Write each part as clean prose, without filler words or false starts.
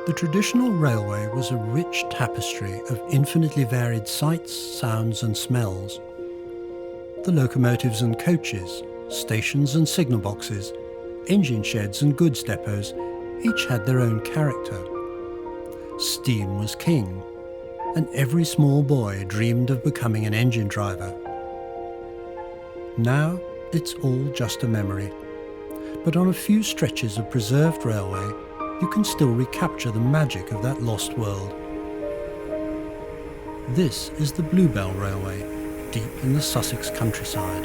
The traditional railway was a rich tapestry of infinitely varied sights, sounds and smells. The locomotives and coaches, stations and signal boxes, engine sheds and goods depots each had their own character. Steam was king, and every small boy dreamed of becoming an engine driver. Now it's all just a memory, but on a few stretches of preserved railway you can still recapture the magic of that lost world. This is the Bluebell Railway, deep in the Sussex countryside.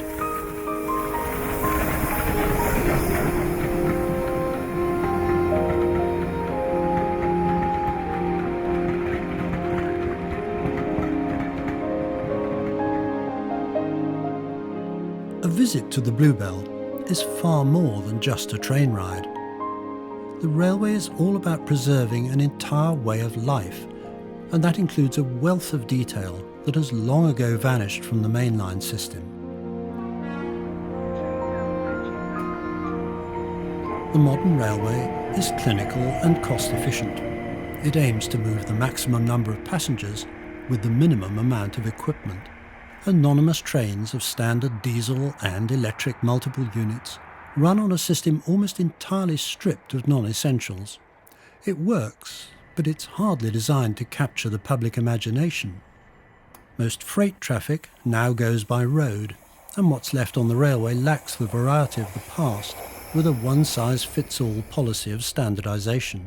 A visit to the Bluebell is far more than just a train ride. The railway is all about preserving an entire way of life, and that includes a wealth of detail that has long ago vanished from the mainline system. The modern railway is clinical and cost efficient. It aims to move the maximum number of passengers with the minimum amount of equipment. Anonymous trains of standard diesel and electric multiple units run on a system almost entirely stripped of non-essentials. It works, but it's hardly designed to capture the public imagination. Most freight traffic now goes by road, and what's left on the railway lacks the variety of the past, with a one-size-fits-all policy of standardisation.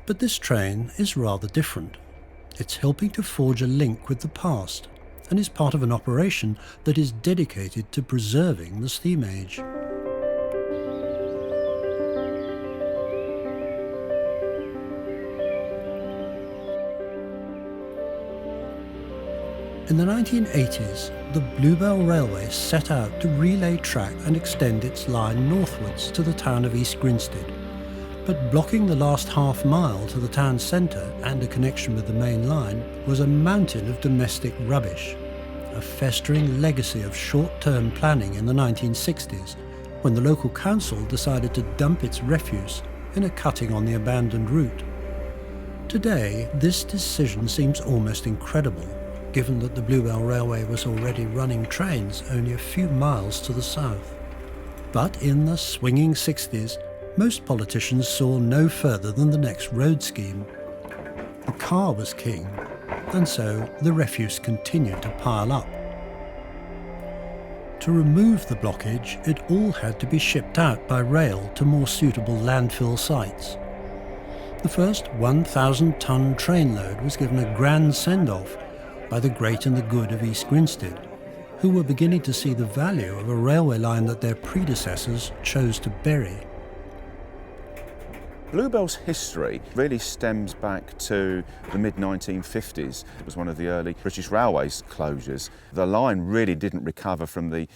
But this train is rather different. It's helping to forge a link with the past, and is part of an operation that is dedicated to preserving the steam age. In the 1980s, the Bluebell Railway set out to relay track and extend its line northwards to the town of East Grinstead. But blocking the last half mile to the town centre and a connection with the main line was a mountain of domestic rubbish, a festering legacy of short-term planning in the 1960s, when the local council decided to dump its refuse in a cutting on the abandoned route. Today, this decision seems almost incredible, given that the Bluebell Railway was already running trains only a few miles to the south. But in the swinging 60s, most politicians saw no further than the next road scheme. The car was king, and so the refuse continued to pile up. To remove the blockage, it all had to be shipped out by rail to more suitable landfill sites. The first 1,000-ton trainload was given a grand send-off by the great and the good of East Grinstead, who were beginning to see the value of a railway line that their predecessors chose to bury. Bluebell's history really stems back to the mid-1950s. It was one of the early British Railways closures. The line really didn't recover from the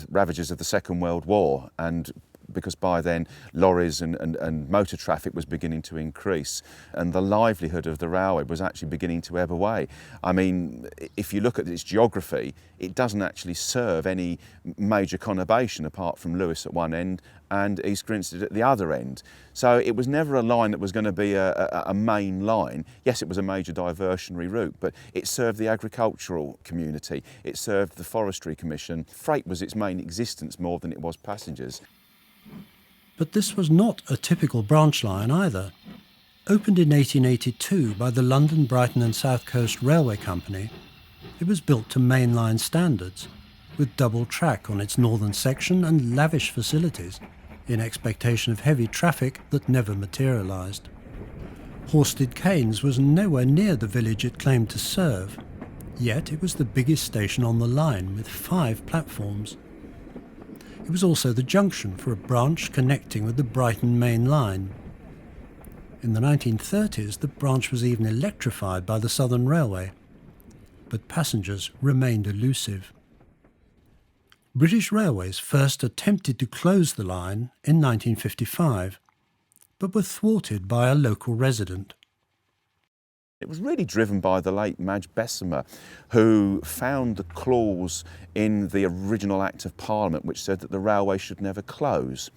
ravages of the Second World War, and because by then lorries and motor traffic was beginning to increase, and the livelihood of the railway was actually beginning to ebb away. I mean, if you look at its geography, it doesn't actually serve any major conurbation apart from Lewes at one end and East Grinstead at the other end. So it was never a line that was going to be a main line. Yes, it was a major diversionary route, but it served the agricultural community, it served the Forestry Commission. Freight was its main existence more than it was passengers. But this was not a typical branch line either. Opened in 1882 by the London, Brighton and South Coast Railway Company, it was built to mainline standards, with double track on its northern section and lavish facilities, in expectation of heavy traffic that never materialised. Horsted Keynes was nowhere near the village it claimed to serve, yet it was the biggest station on the line with 5 platforms. It was also the junction for a branch connecting with the Brighton main line. In the 1930s, the branch was even electrified by the Southern Railway, but passengers remained elusive. British Railways first attempted to close the line in 1955, but were thwarted by a local resident. It was really driven by the late Madge Bessemer, who found the clause in the original Act of Parliament which said that the railway should never close.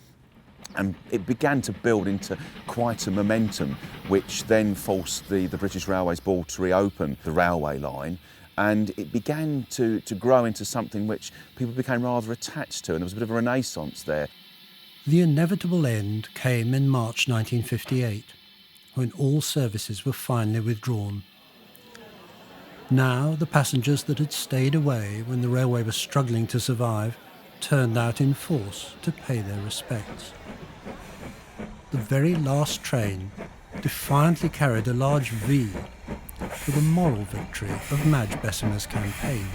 And it began to build into quite a momentum, which then forced the British Railways Board to reopen the railway line. And it began to grow into something which people became rather attached to, and there was a bit of a renaissance there. The inevitable end came in March 1958, when all services were finally withdrawn. Now the passengers that had stayed away when the railway was struggling to survive turned out in force to pay their respects. The very last train defiantly carried a large V for the moral victory of Madge Bessemer's campaign.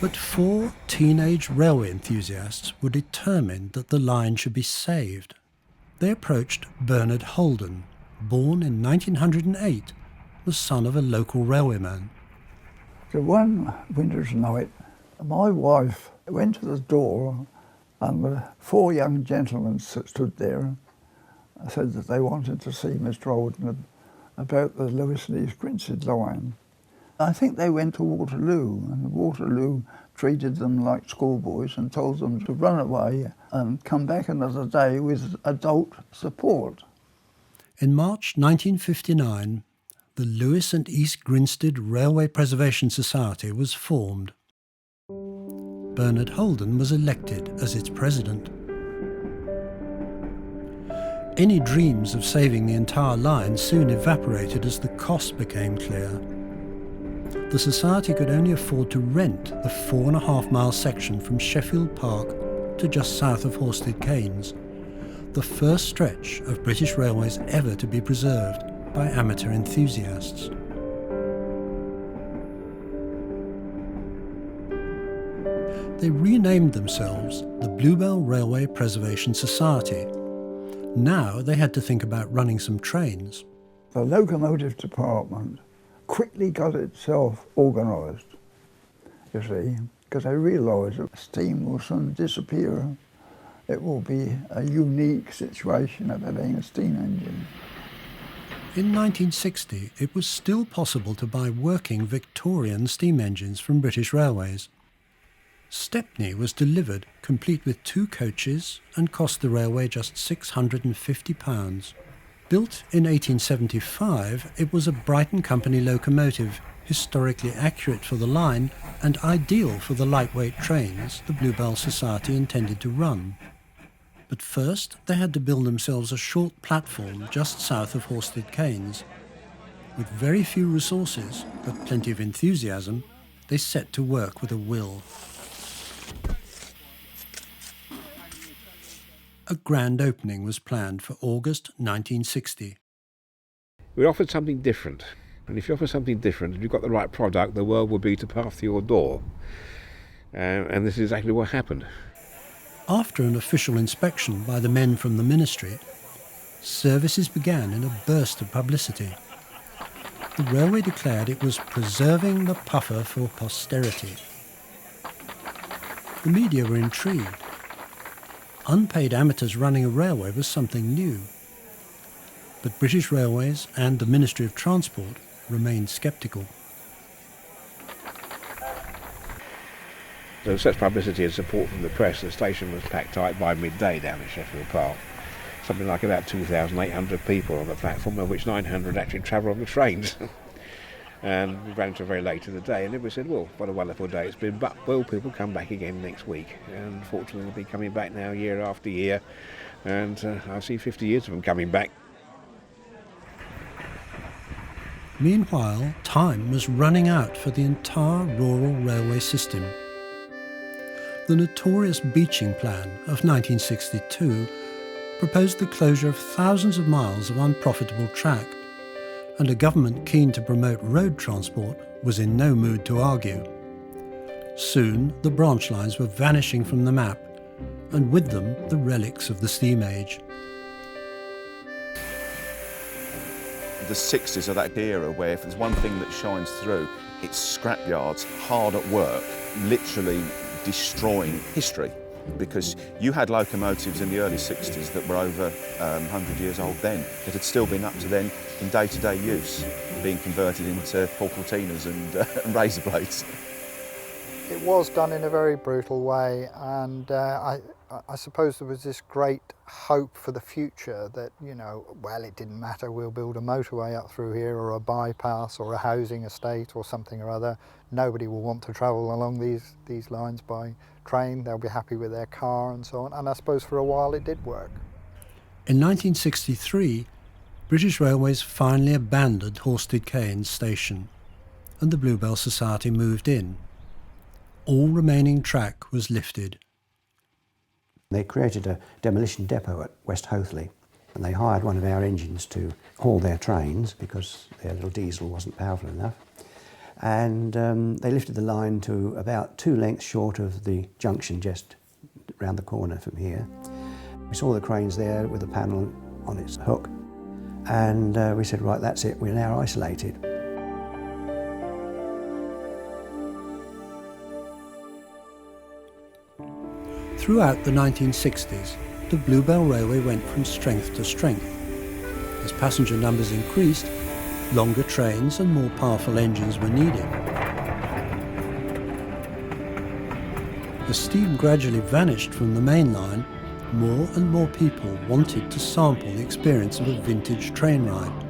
But 4 teenage railway enthusiasts were determined that the line should be saved. They approached Bernard Holden, born in 1908, the son of a local railwayman. So one winter's night, my wife went to the door and the 4 young gentlemen stood there and said that they wanted to see Mr. Holden about the Lewes and East Grinstead line. I think they went to Waterloo, and Waterloo treated them like schoolboys and told them to run away and come back another day with adult support. In March 1959, the Lewes and East Grinstead Railway Preservation Society was formed. Bernard Holden was elected as its president. Any dreams of saving the entire line soon evaporated as the cost became clear. The society could only afford to rent the 4.5-mile section from Sheffield Park to just south of Horsted Keynes, the first stretch of British Railways ever to be preserved by amateur enthusiasts. They renamed themselves the Bluebell Railway Preservation Society. Now they had to think about running some trains. The locomotive department quickly got itself organised, you see, because they realised that steam will soon disappear. It will be a unique situation of having a steam engine. In 1960, it was still possible to buy working Victorian steam engines from British Railways. Stepney was delivered, complete with 2 coaches, and cost the railway just £650. Built in 1875, it was a Brighton Company locomotive, historically accurate for the line and ideal for the lightweight trains the Bluebell Society intended to run. But first, they had to build themselves a short platform just south of Horsted Keynes. With very few resources, but plenty of enthusiasm, they set to work with a will. A grand opening was planned for August 1960. We offered something different, and if you offer something different and you've got the right product, the world will be to pass through your door. And this is exactly what happened. After an official inspection by the men from the ministry, services began in a burst of publicity. The railway declared it was preserving the puffer for posterity. The media were intrigued. Unpaid amateurs running a railway was something new. But British Railways and the Ministry of Transport remained sceptical. So such publicity and support from the press, the station was packed tight by midday down at Sheffield Park. Something like about 2,800 people on the platform, of which 900 actually travel on the trains. And we ran until very late in the day, and then we said, well, what a wonderful day it's been, but will people come back again next week? And fortunately they'll be coming back now year after year, and I see 50 years of them coming back. Meanwhile, time was running out for the entire rural railway system. The notorious beaching plan of 1962 proposed the closure of thousands of miles of unprofitable track, and a government keen to promote road transport was in no mood to argue. Soon the branch lines were vanishing from the map, and with them the relics of the steam age. The 60s are that era where if there's one thing that shines through, it's scrapyards hard at work, literally destroying history. Because you had locomotives in the early 60s that were over 100 years old then, that had still been up to then in day-to-day use, being converted into porcaltinas and razor blades. It was done in a very brutal way, and I suppose there was this great hope for the future that, you know, well, it didn't matter, we'll build a motorway up through here or a bypass or a housing estate or something or other. Nobody will want to travel along these lines by train, they'll be happy with their car and so on, and I suppose for a while it did work. In 1963, British Railways finally abandoned Horsted Keynes station and the Bluebell Society moved in. All remaining track was lifted. They created a demolition depot at West Hoathley, and they hired one of our engines to haul their trains because their little diesel wasn't powerful enough. And they lifted the line to about 2 lengths short of the junction just round the corner from here. We saw the cranes there with the panel on its hook, and we said, right, that's it, we're now isolated. Throughout the 1960s, the Bluebell Railway went from strength to strength. As passenger numbers increased, longer trains and more powerful engines were needed. As steam gradually vanished from the main line, more and more people wanted to sample the experience of a vintage train ride,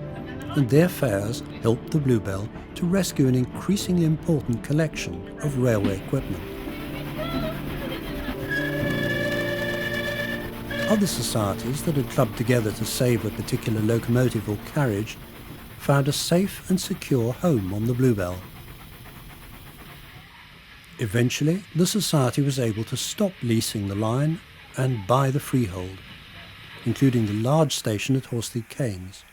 and their fares helped the Bluebell to rescue an increasingly important collection of railway equipment. Other societies that had clubbed together to save a particular locomotive or carriage found a safe and secure home on the Bluebell. Eventually, the society was able to stop leasing the line and buy the freehold, including the large station at Horsted Keynes.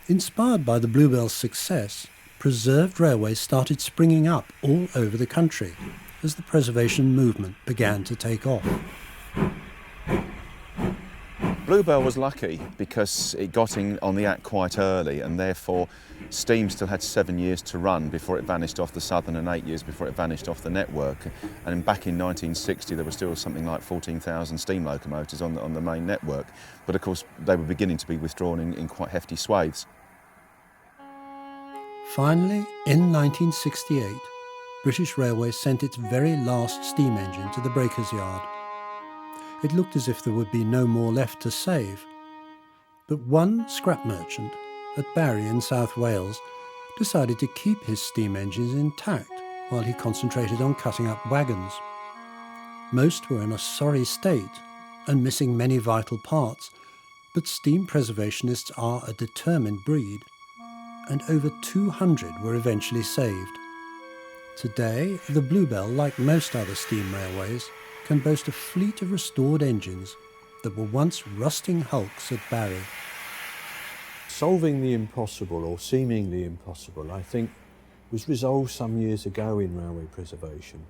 Inspired by the Bluebell's success, preserved railways started springing up all over the country as the preservation movement began to take off. Bluebell was lucky because it got in on the act quite early, and therefore steam still had 7 years to run before it vanished off the Southern and 8 years before it vanished off the network. And back in 1960 there were still something like 14,000 steam locomotives on the main network, but of course they were beginning to be withdrawn in quite hefty swathes. Finally, in 1968, British Railways sent its very last steam engine to the breaker's yard. It looked as if there would be no more left to save. But one scrap merchant at Barry in South Wales decided to keep his steam engines intact while he concentrated on cutting up wagons. Most were in a sorry state and missing many vital parts, but steam preservationists are a determined breed, and over 200 were eventually saved. Today, the Bluebell, like most other steam railways, can boast a fleet of restored engines that were once rusting hulks at Barry. Solving the impossible, or seemingly impossible, I think was resolved some years ago in railway preservation.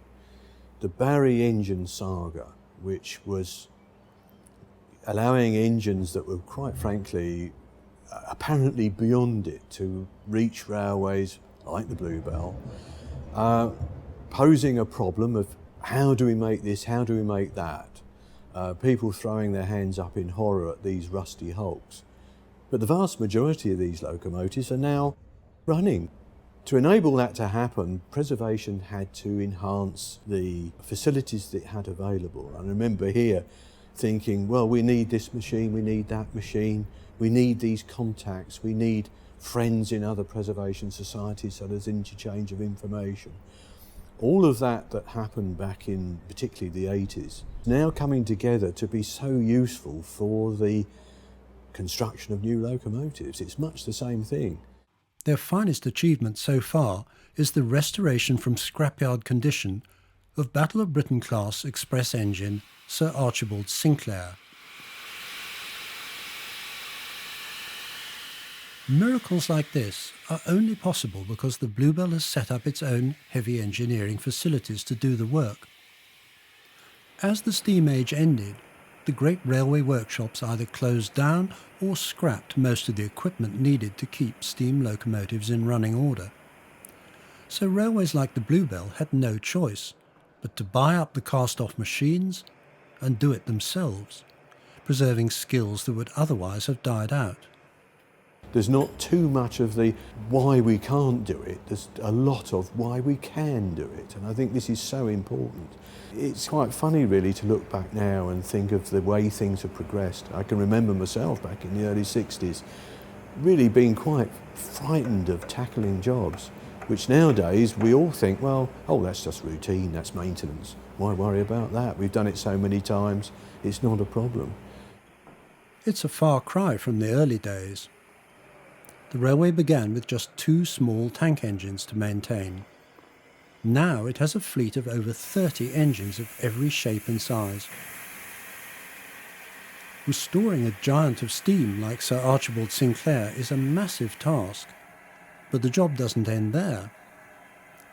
The Barry engine saga, which was allowing engines that were quite frankly apparently beyond it to reach railways like the Bluebell, posing a problem of how do we make this, how do we make that? People throwing their hands up in horror at these rusty hulks. But the vast majority of these locomotives are now running. To enable that to happen, preservation had to enhance the facilities that it had available. I remember here thinking, well, we need this machine, we need that machine, we need these contacts, we need friends in other preservation societies so there's interchange of information. All of that happened back in particularly the 80s, now coming together to be so useful for the construction of new locomotives. It's much the same thing. Their finest achievement so far is the restoration from scrapyard condition of Battle of Britain class express engine Sir Archibald Sinclair. Miracles like this are only possible because the Bluebell has set up its own heavy engineering facilities to do the work. As the steam age ended, the great railway workshops either closed down or scrapped most of the equipment needed to keep steam locomotives in running order. So railways like the Bluebell had no choice but to buy up the cast-off machines and do it themselves, preserving skills that would otherwise have died out. There's not too much of the why we can't do it, there's a lot of why we can do it, and I think this is so important. It's quite funny really to look back now and think of the way things have progressed. I can remember myself back in the early 60s really being quite frightened of tackling jobs, which nowadays we all think, well, oh, that's just routine, that's maintenance. Why worry about that? We've done it so many times, it's not a problem. It's a far cry from the early days. The railway began with just 2 small tank engines to maintain. Now it has a fleet of over 30 engines of every shape and size. Restoring a giant of steam like Sir Archibald Sinclair is a massive task, but the job doesn't end there.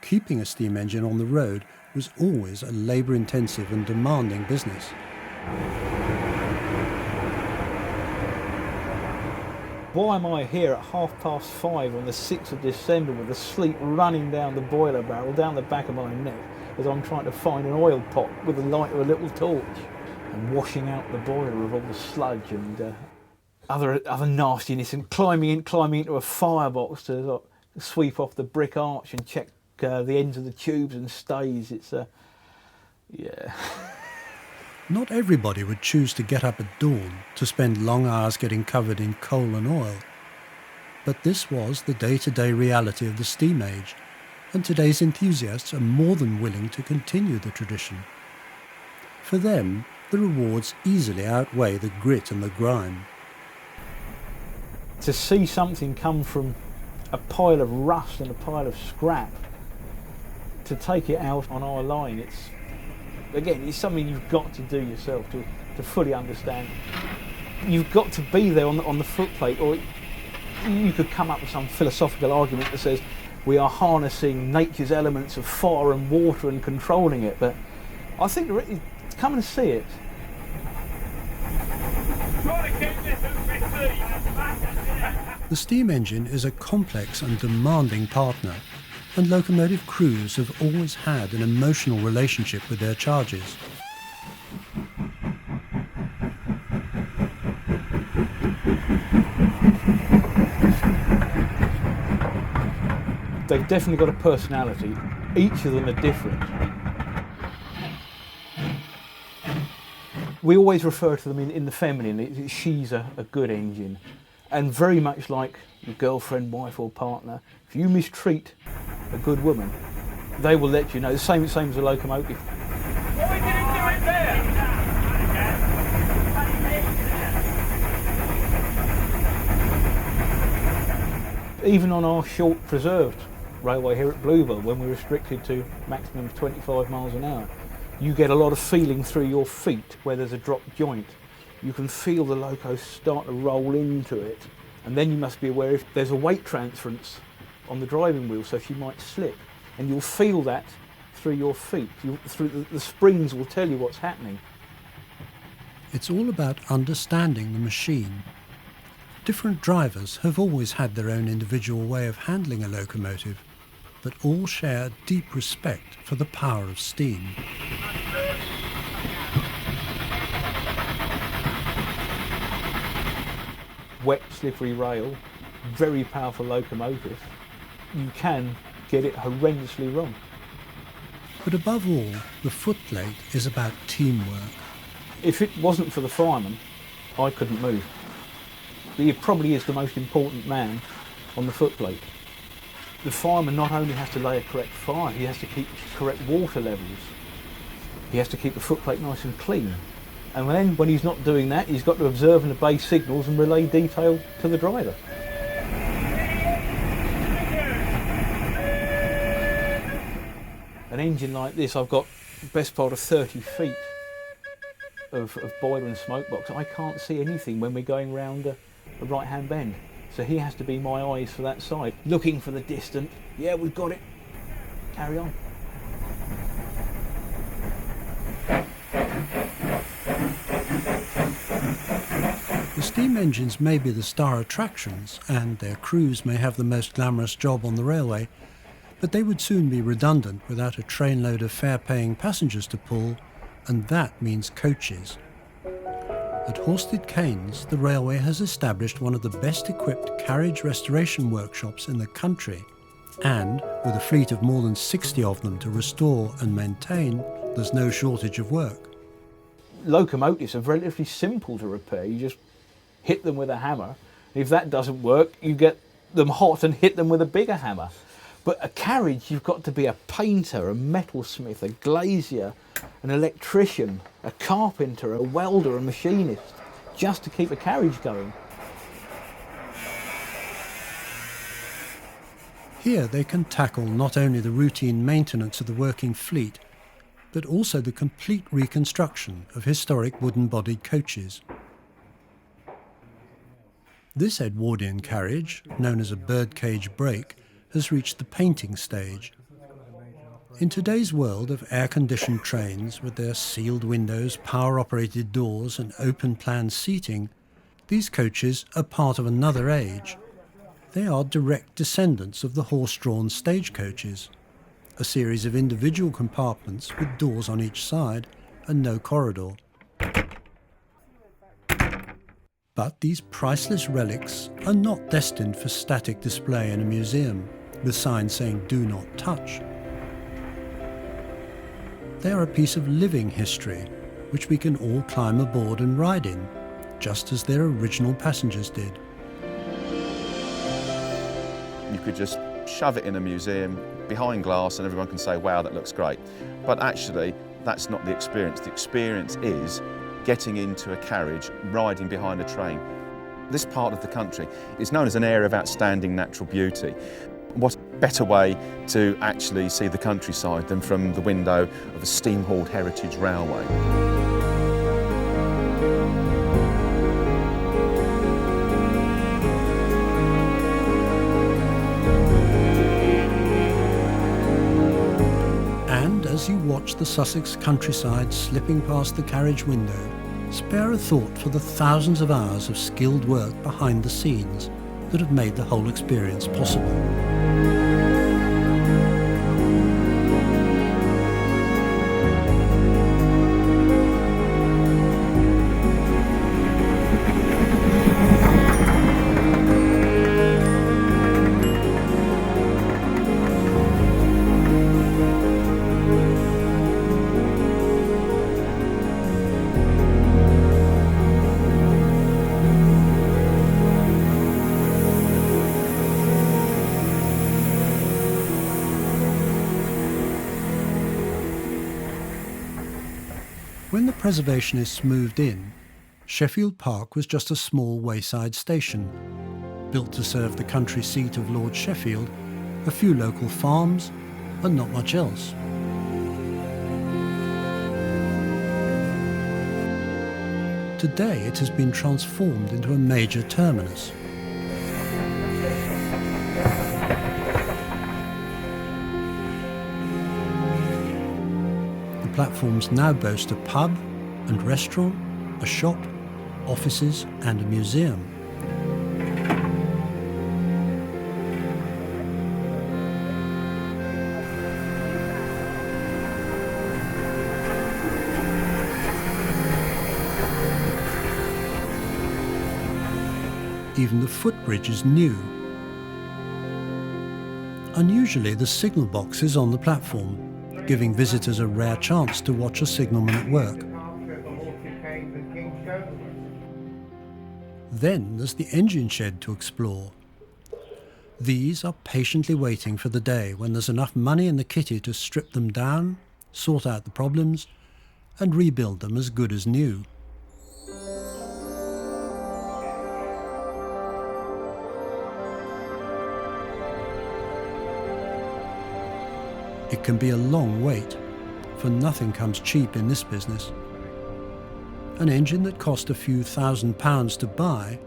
Keeping a steam engine on the road was always a labour-intensive and demanding business. Why am I here at 5:30 on the 6th of December with the sleet running down the boiler barrel, down the back of my neck, as I'm trying to find an oil pot with the light of a little torch and washing out the boiler of all the sludge and other nastiness, and climbing into a firebox to sweep off the brick arch and check the ends of the tubes and stays. It's yeah. Not everybody would choose to get up at dawn to spend long hours getting covered in coal and oil. But this was the day-to-day reality of the steam age, and today's enthusiasts are more than willing to continue the tradition. For them, the rewards easily outweigh the grit and the grime. To see something come from a pile of rust and a pile of scrap, to take it out on our line, it's something you've got to do yourself to fully understand. You've got to be there on the footplate, or you could come up with some philosophical argument that says we are harnessing nature's elements of fire and water and controlling it, but I think come and see it. The steam engine is a complex and demanding partner, and locomotive crews have always had an emotional relationship with their charges. They've definitely got a personality. Each of them are different. We always refer to them in the feminine. She's a good engine. And very much like your girlfriend, wife or partner, if you mistreat a good woman, they will let you know. The same as a locomotive. What are we doing there? Even on our short preserved railway here at Bluebell, when we're restricted to maximum of 25 miles an hour, you get a lot of feeling through your feet where there's a dropped joint. You can feel the loco start to roll into it, and then you must be aware if there's a weight transference on the driving wheel, so she might slip, and you'll feel that through your feet. The springs will tell you what's happening. It's all about understanding the machine. Different drivers have always had their own individual way of handling a locomotive, but all share deep respect for the power of steam. Wet, slippery rail, very powerful locomotive. You can get it horrendously wrong. But above all, the footplate is about teamwork. If it wasn't for the fireman, I couldn't move. He probably is the most important man on the footplate. The fireman not only has to lay a correct fire, he has to keep correct water levels. He has to keep the footplate nice and clean. And then when he's not doing that, he's got to observe and obey signals and relay detail to the driver. An engine like this, I've got the best part of 30 feet of boiler and smoke box. I can't see anything when we're going round a right-hand bend. So he has to be my eyes for that side, looking for the distant. Yeah, we've got it. Carry on. The steam engines may be the star attractions, and their crews may have the most glamorous job on the railway, but they would soon be redundant without a trainload of fare-paying passengers to pull, and that means coaches. At Horsted Keynes, the railway has established one of the best equipped carriage restoration workshops in the country, and with a fleet of more than 60 of them to restore and maintain, there's no shortage of work. Locomotives are relatively simple to repair. You just hit them with a hammer. If that doesn't work, you get them hot and hit them with a bigger hammer. But a carriage, you've got to be a painter, a metalsmith, a glazier, an electrician, a carpenter, a welder, a machinist, just to keep a carriage going. Here they can tackle not only the routine maintenance of the working fleet, but also the complete reconstruction of historic wooden-bodied coaches. This Edwardian carriage, known as a birdcage brake, has reached the painting stage. In today's world of air-conditioned trains with their sealed windows, power-operated doors and open-plan seating, these coaches are part of another age. They are direct descendants of the horse-drawn stagecoaches, a series of individual compartments with doors on each side and no corridor. But these priceless relics are not destined for static display in a museum, with signs saying "Do not touch." They are a piece of living history, which we can all climb aboard and ride in, just as their original passengers did. You could just shove it in a museum behind glass and everyone can say, wow, that looks great. But actually, that's not the experience. The experience is getting into a carriage, riding behind a train. This part of the country is known as an area of outstanding natural beauty. What better way to actually see the countryside than from the window of a steam-hauled heritage railway? And as you watch the Sussex countryside slipping past the carriage window, spare a thought for the thousands of hours of skilled work behind the scenes that have made the whole experience possible. When the preservationists moved in, Sheffield Park was just a small wayside station, built to serve the country seat of Lord Sheffield, a few local farms, and not much else. Today it has been transformed into a major terminus. The platforms now boast a pub and restaurant, a shop, offices and a museum. Even the footbridge is new. Unusually, the signal box is on the platform, giving visitors a rare chance to watch a signalman at work. Then there's the engine shed to explore. These are patiently waiting for the day when there's enough money in the kitty to strip them down, sort out the problems, and rebuild them as good as new. It can be a long wait, for nothing comes cheap in this business. An engine that cost a few £1,000s to buy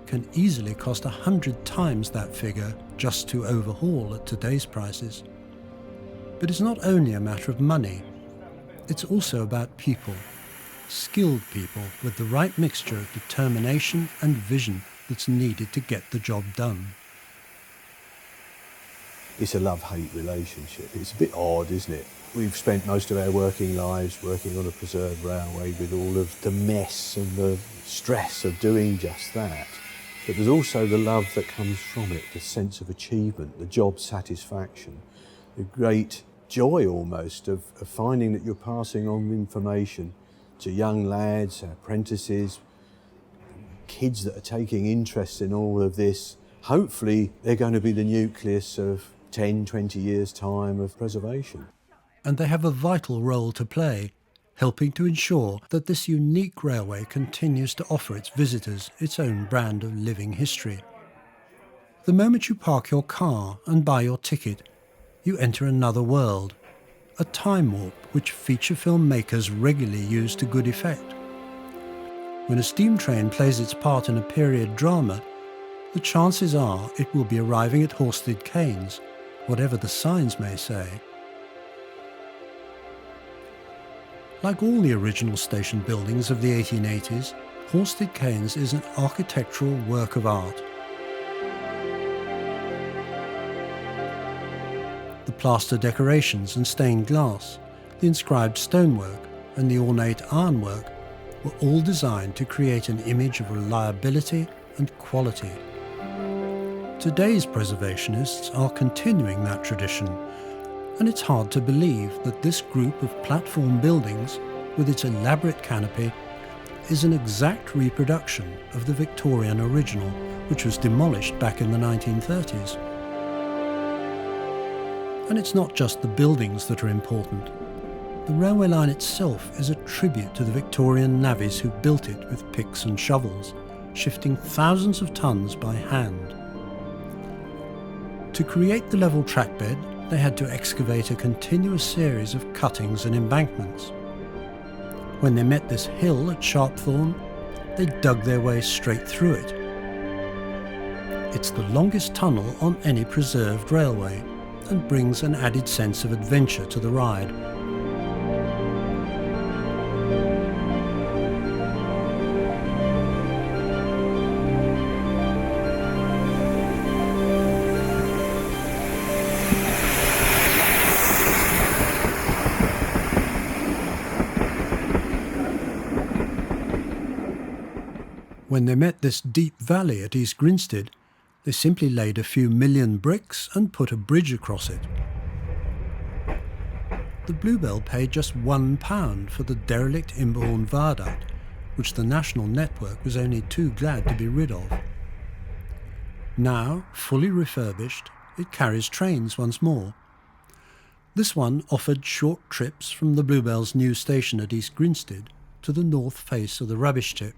can easily cost 100 times that figure just to overhaul at today's prices. But it's not only a matter of money, it's also about people, skilled people with the right mixture of determination and vision that's needed to get the job done. it's a love-hate relationship. It's a bit odd, isn't it? We've spent most of our working lives working on a preserved railway with all of the mess and the stress of doing just that. But there's also the love that comes from it, the sense of achievement, the job satisfaction, the great joy almost of finding that you're passing on information to young lads, apprentices, kids that are taking interest in all of this. Hopefully they're going to be the nucleus of 10, 20 years' time of preservation. And they have a vital role to play, helping to ensure that this unique railway continues to offer its visitors its own brand of living history. The moment you park your car and buy your ticket, you enter another world, a time warp which feature film makers regularly use to good effect. When a steam train plays its part in a period drama, the chances are it will be arriving at Horsted Keynes, whatever the signs may say. Like all the original station buildings of the 1880s, Horsted Keynes is an architectural work of art. The plaster decorations and stained glass, the inscribed stonework and the ornate ironwork were all designed to create an image of reliability and quality. Today's preservationists are continuing that tradition, and it's hard to believe that this group of platform buildings, with its elaborate canopy, is an exact reproduction of the Victorian original, which was demolished back in the 1930s. And it's not just the buildings that are important. The railway line itself is a tribute to the Victorian navvies who built it with picks and shovels, shifting thousands of tons by hand. To create the level trackbed, they had to excavate a continuous series of cuttings and embankments. When they met this hill at Sharpthorne, they dug their way straight through it. It's the longest tunnel on any preserved railway and brings an added sense of adventure to the ride. When they met this deep valley at East Grinstead, they simply laid a few million bricks and put a bridge across it. The Bluebell paid just £1 for the derelict Imberhorn Viaduct, which the national network was only too glad to be rid of. Now, fully refurbished, it carries trains once more. This one offered short trips from the Bluebell's new station at East Grinstead to the north face of the rubbish tip.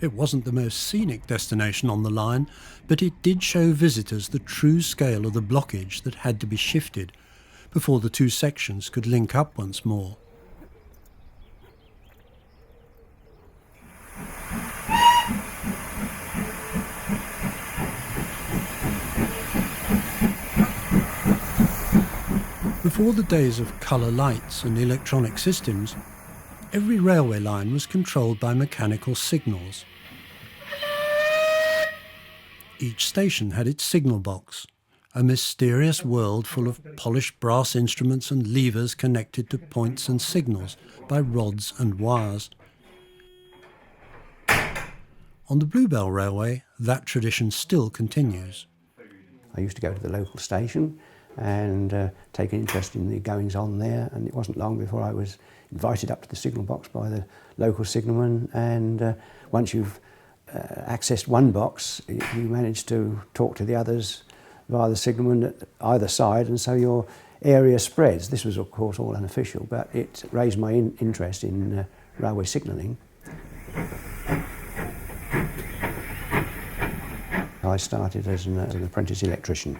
It wasn't the most scenic destination on the line, but it did show visitors the true scale of the blockage that had to be shifted before the two sections could link up once more. Before the days of colour lights and electronic systems, every railway line was controlled by mechanical signals. Each station had its signal box, a mysterious world full of polished brass instruments and levers connected to points and signals by rods and wires. On the Bluebell Railway, that tradition still continues. I used to go to the local station and take an interest in the goings-on there, and it wasn't long before I was invited up to the signal box by the local signalman, and once you've accessed one box, you manage to talk to the others via the signalman at either side, and so your area spreads. This was, of course, all unofficial, but it raised my interest in railway signalling. I started as an apprentice electrician,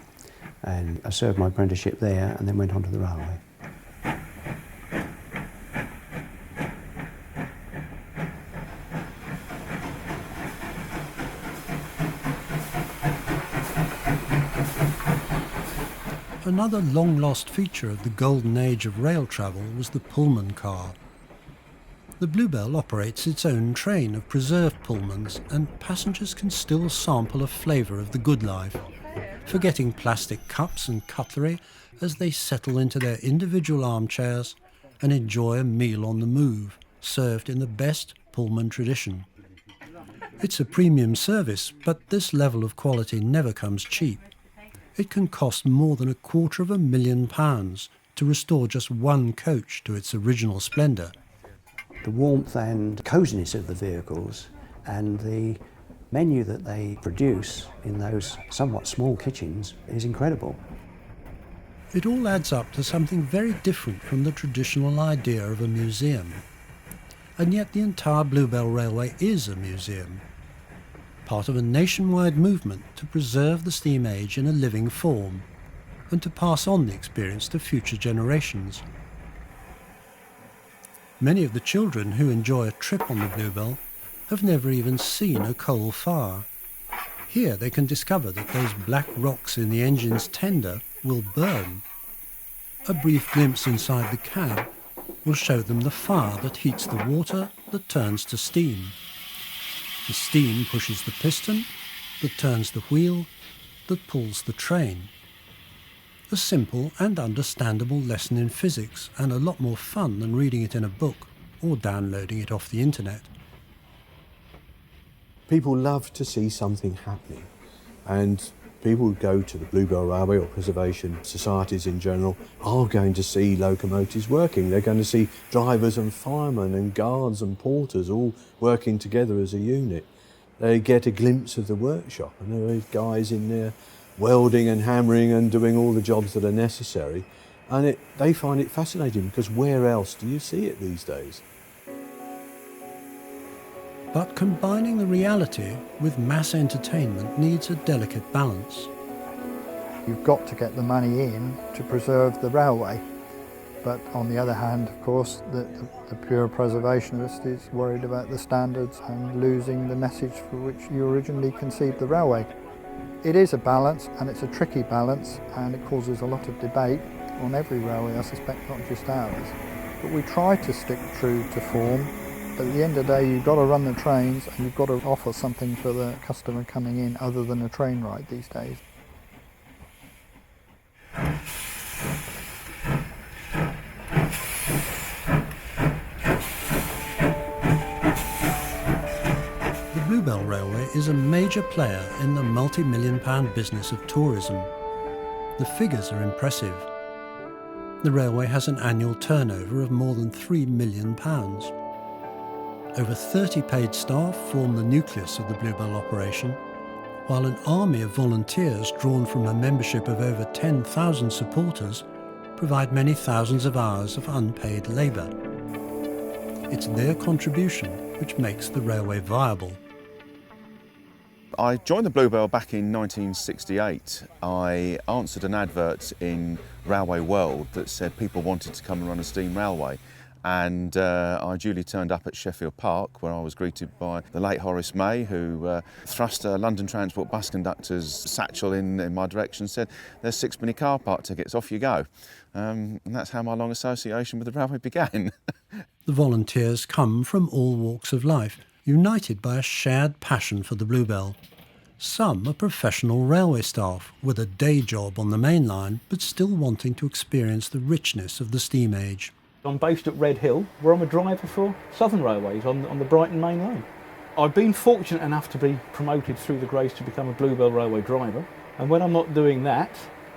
and I served my apprenticeship there and then went on to the railway. Another long-lost feature of the golden age of rail travel was the Pullman car. The Bluebell operates its own train of preserved Pullmans, and passengers can still sample a flavour of the good life. forgetting plastic cups and cutlery as they settle into their individual armchairs and enjoy a meal on the move, served in the best Pullman tradition. It's a premium service, but this level of quality never comes cheap. It can cost more than £250,000 to restore just one coach to its original splendour. The warmth and coziness of the vehicles and the menu that they produce in those somewhat small kitchens is incredible. It all adds up to something very different from the traditional idea of a museum. And yet the entire Bluebell Railway is a museum, part of a nationwide movement to preserve the steam age in a living form and to pass on the experience to future generations. Many of the children who enjoy a trip on the Bluebell have never even seen a coal fire. Here they can discover that those black rocks in the engine's tender will burn. A brief glimpse inside the cab will show them the fire that heats the water that turns to steam. The steam pushes the piston that turns the wheel that pulls the train. A simple and understandable lesson in physics, and a lot more fun than reading it in a book or downloading it off the internet. People love to see something happening, and people who go to the Bluebell Railway or preservation societies in general are going to see locomotives working. They're going to see drivers and firemen and guards and porters all working together as a unit. They get a glimpse of the workshop, and there are guys in there welding and hammering and doing all the jobs that are necessary, and they find it fascinating, because where else do you see it these days? But combining the reality with mass entertainment needs a delicate balance. You've got to get the money in to preserve the railway. But on the other hand, of course, the pure preservationist is worried about the standards and losing the message for which you originally conceived the railway. It is a balance, and it's a tricky balance, and it causes a lot of debate on every railway, I suspect, not just ours. But we try to stick true to form. But at the end of the day, you've got to run the trains, and you've got to offer something for the customer coming in other than a train ride these days. The Bluebell Railway is a major player in the multi-million-pound business of tourism. The figures are impressive. The railway has an annual turnover of more than £3 million. Over 30 paid staff form the nucleus of the Bluebell operation, while an army of volunteers drawn from a membership of over 10,000 supporters provide many thousands of hours of unpaid labour. It's their contribution which makes the railway viable. I joined the Bluebell back in 1968. I answered an advert in Railway World that said people wanted to come and run a steam railway. And I duly turned up at Sheffield Park, where I was greeted by the late Horace May, who thrust a London Transport bus conductor's satchel in my direction and said, "There's 6-penny car park tickets, off you go." And that's how my long association with the railway began. The volunteers come from all walks of life, united by a shared passion for the Bluebell. Some are professional railway staff with a day job on the main line, but still wanting to experience the richness of the steam age. I'm based at Red Hill, where I'm a driver for Southern Railways on the Brighton Main Line. I've been fortunate enough to be promoted through the grades to become a Bluebell Railway driver, and when I'm not doing that,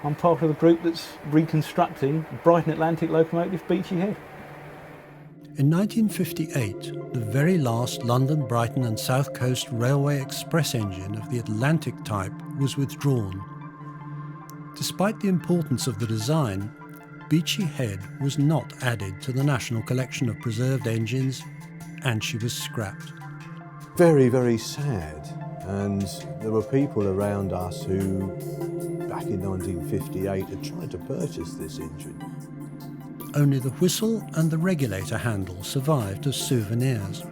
I'm part of the group that's reconstructing Brighton Atlantic locomotive Beachy Head. In 1958, the very last London, Brighton and South Coast Railway Express engine of the Atlantic type was withdrawn. Despite the importance of the design, Beachy Head was not added to the National Collection of Preserved Engines, and she was scrapped. Very, very sad. And there were people around us who, back in 1958, had tried to purchase this engine. Only the whistle and the regulator handle survived as souvenirs.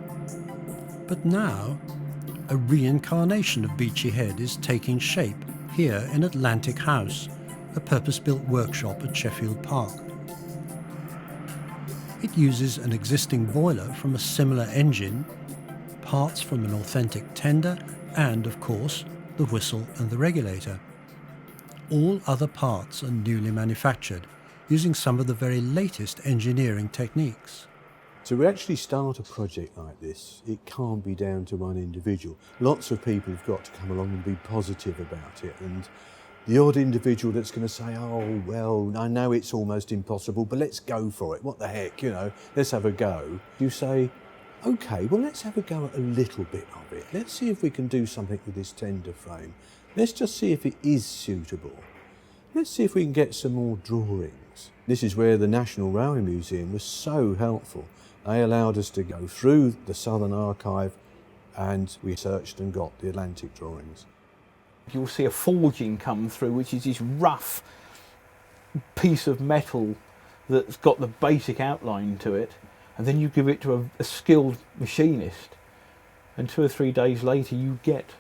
But now, a reincarnation of Beachy Head is taking shape here in Atlantic House, a purpose-built workshop at Sheffield Park. It uses an existing boiler from a similar engine, parts from an authentic tender, and, of course, the whistle and the regulator. all other parts are newly manufactured, using some of the very latest engineering techniques. To actually start a project like this, it can't be down to one individual. Lots of people have got to come along and be positive about it, and the odd individual that's going to say, oh, well, I know it's almost impossible, but let's go for it. What the heck, you know, let's have a go. You say, OK, well, let's have a go at a little bit of it. Let's see if we can do something with this tender frame. Let's just see if it is suitable. Let's see if we can get some more drawings. This is where the National Railway Museum was so helpful. They allowed us to go through the Southern Archive and we searched and got the Atlantic drawings. You'll see a forging come through, which is this rough piece of metal that's got the basic outline to it, and then you give it to a skilled machinist, and 2 or 3 days later you get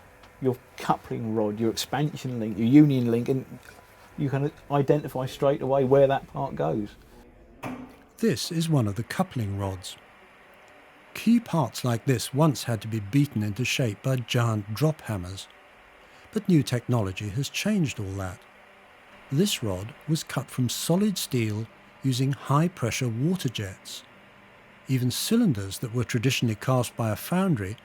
your coupling rod, your expansion link, your union link, and you can identify straight away where that part goes. This is one of the coupling rods. Key parts like this once had to be beaten into shape by giant drop hammers. But new technology has changed all that. This rod was cut from solid steel using high-pressure water jets. Even cylinders that were traditionally cast by a foundry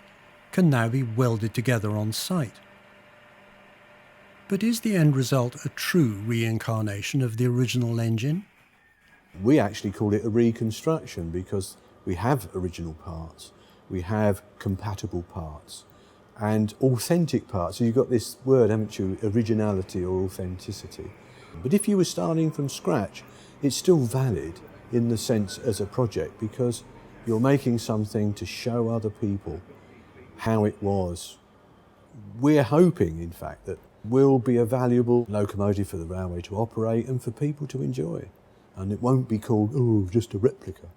can now be welded together on site. But is the end result a true reincarnation of the original engine? We actually call it a reconstruction because we have original parts, we have compatible parts, and authentic parts. So you've got this word, haven't you, originality or authenticity. But if you were starting from scratch, it's still valid in the sense as a project because you're making something to show other people how it was. We're hoping, in fact, that will be a valuable locomotive for the railway to operate and for people to enjoy. And it won't be called, oh, just a replica.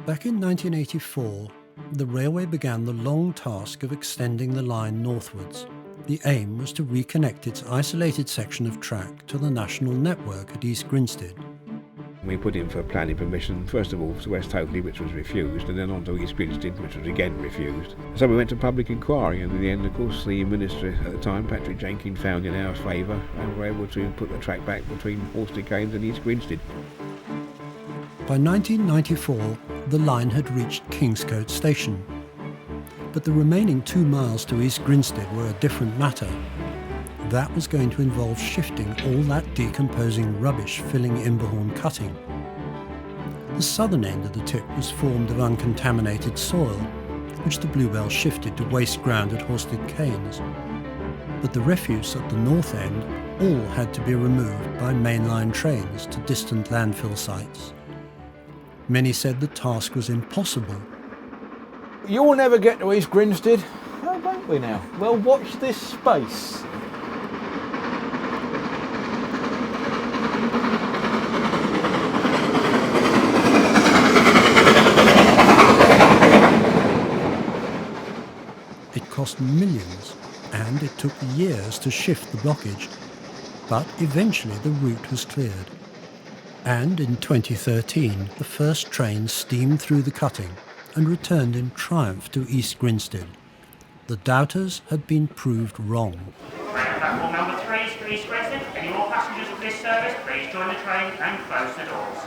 Back in 1984, the railway began the long task of extending the line northwards. The aim was to reconnect its isolated section of track to the national network at East Grinstead. We put in for planning permission, first of all to West Hoathly, which was refused, and then on to East Grinstead, which was again refused. So we went to public inquiry, and in the end, of course, the Minister at the time, Patrick Jenkins, found in our favour, and were able to put the track back between Horsley Cairns and East Grinstead. By 1994, the line had reached Kingscote Station. But the remaining 2 miles to East Grinstead were a different matter. That was going to involve shifting all that decomposing rubbish filling Imberhorn cutting. The southern end of the tip was formed of uncontaminated soil, which the Bluebell shifted to waste ground at Horsted Cairns. But the refuse at the north end all had to be removed by mainline trains to distant landfill sites. Many said the task was impossible. You'll never get to East Grinstead. Oh, won't we now? Well, watch this space. It cost millions, and it took years to shift the blockage. But eventually the route was cleared. And in 2013, the first train steamed through the cutting and returned in triumph to East Grinstead. The doubters had been proved wrong. Platform number 3 is for East Grinstead. Any more passengers of this service, please join the train and close the doors.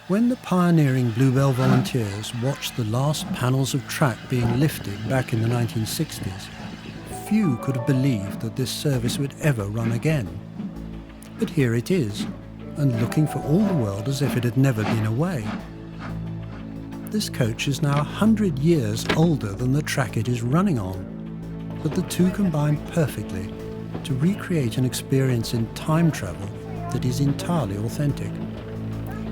When the pioneering Bluebell volunteers watched the last panels of track being lifted back in the 1960s, few could have believed that this service would ever run again. But here it is, and looking for all the world as if it had never been away. This coach is now 100 years older than the track it is running on, but the two combine perfectly to recreate an experience in time travel that is entirely authentic.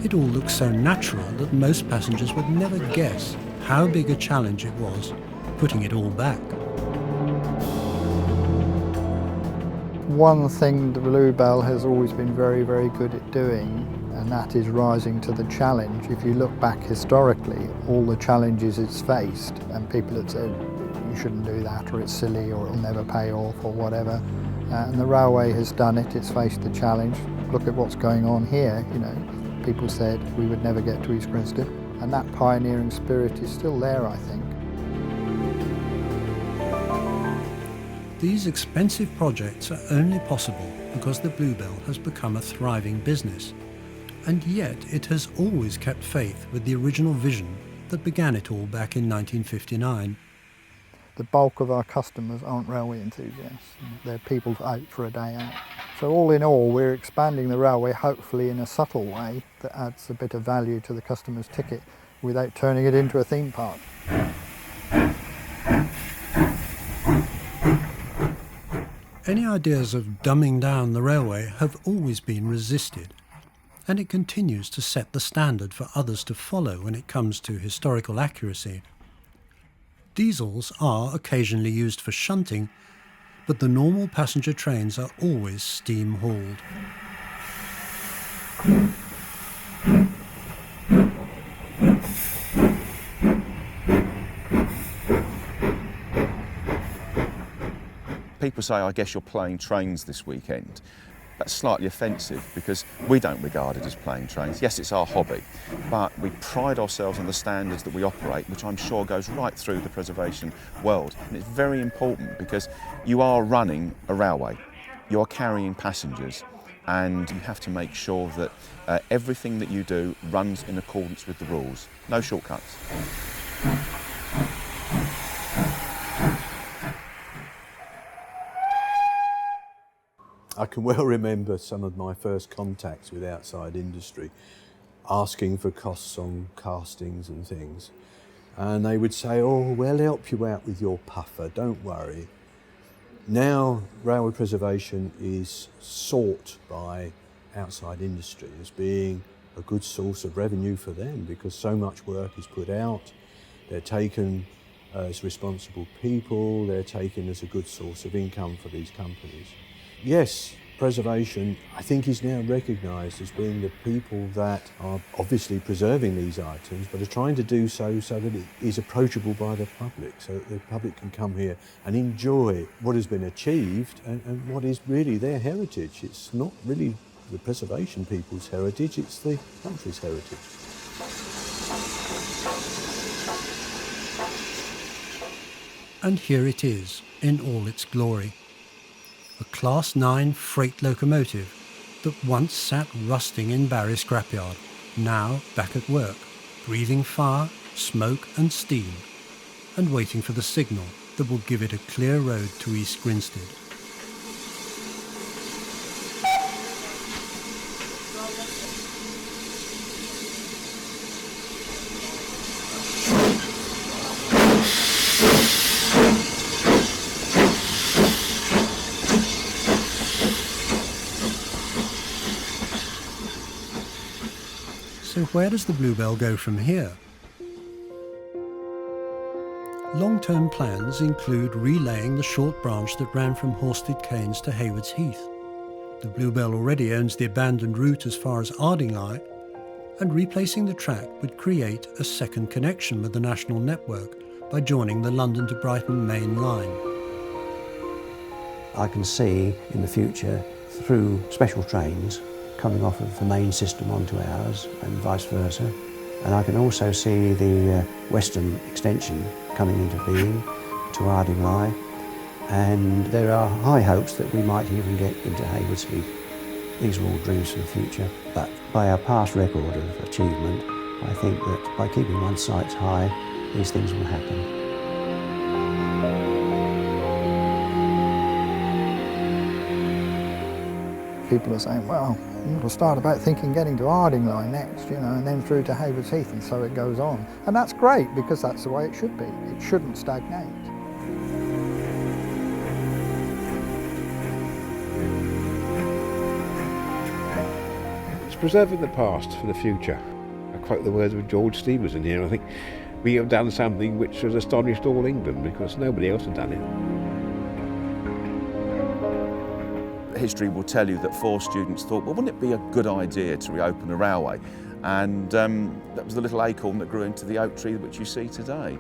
It all looks so natural that most passengers would never guess how big a challenge it was putting it all back. One thing the Bluebell has always been very, very good at doing, and that is rising to the challenge. If you look back historically, all the challenges it's faced, and people have said, you shouldn't do that, or it's silly, or it'll never pay off, or whatever. And the railway has done it, it's faced the challenge. Look at what's going on here, you know. People said we would never get to East Grinstead, and that pioneering spirit is still there, I think. These expensive projects are only possible because the Bluebell has become a thriving business, and yet it has always kept faith with the original vision that began it all back in 1959. The bulk of our customers aren't railway enthusiasts. They're people out for a day out. So all in all, we're expanding the railway, hopefully in a subtle way that adds a bit of value to the customer's ticket without turning it into a theme park. Any ideas of dumbing down the railway have always been resisted, and it continues to set the standard for others to follow when it comes to historical accuracy. Diesels are occasionally used for shunting, but the normal passenger trains are always steam-hauled. People say, I guess you're playing trains this weekend. That's slightly offensive because we don't regard it as playing trains. Yes, it's our hobby, but we pride ourselves on the standards that we operate, which I'm sure goes right through the preservation world. And it's very important because you are running a railway, you are carrying passengers, and you have to make sure that everything that you do runs in accordance with the rules. No shortcuts. I can well remember some of my first contacts with outside industry asking for costs on castings and things. And they would say, oh, we'll help you out with your puffer, don't worry. Now, railway preservation is sought by outside industry as being a good source of revenue for them because so much work is put out. They're taken as responsible people, they're taken as a good source of income for these companies. Yes, preservation, I think, is now recognised as being the people that are obviously preserving these items, but are trying to do so that it is approachable by the public, so that the public can come here and enjoy what has been achieved and what is really their heritage. It's not really the preservation people's heritage, it's the country's heritage. And here it is, in all its glory. A Class 9 freight locomotive that once sat rusting in Barry scrapyard, now back at work, breathing fire, smoke and steam, and waiting for the signal that will give it a clear road to East Grinstead. So where does the Bluebell go from here? Long-term plans include relaying the short branch that ran from Horsted Canes to Haywards Heath. The Bluebell already owns the abandoned route as far as Ardingly, and replacing the track would create a second connection with the national network by joining the London to Brighton main line. I can see in the future, through special trains, coming off of the main system onto ours and vice versa. And I can also see the western extension coming into being to Ardingly, and there are high hopes that we might even get into Haywards Heath. These are all dreams for the future, but by our past record of achievement, I think that by keeping one's sights high, these things will happen. People are saying, well, we'll start about thinking getting to Ardingly next, you know, and then through to Haywards Heath, and so it goes on. And that's great, because that's the way it should be. It shouldn't stagnate. It's preserving the past for the future. I quote the words of George Stephenson here. I think we have done something which has astonished all England, because nobody else had done it. History will tell you that 4 students thought, well, wouldn't it be a good idea to reopen the railway? And that was the little acorn that grew into the oak tree which you see today.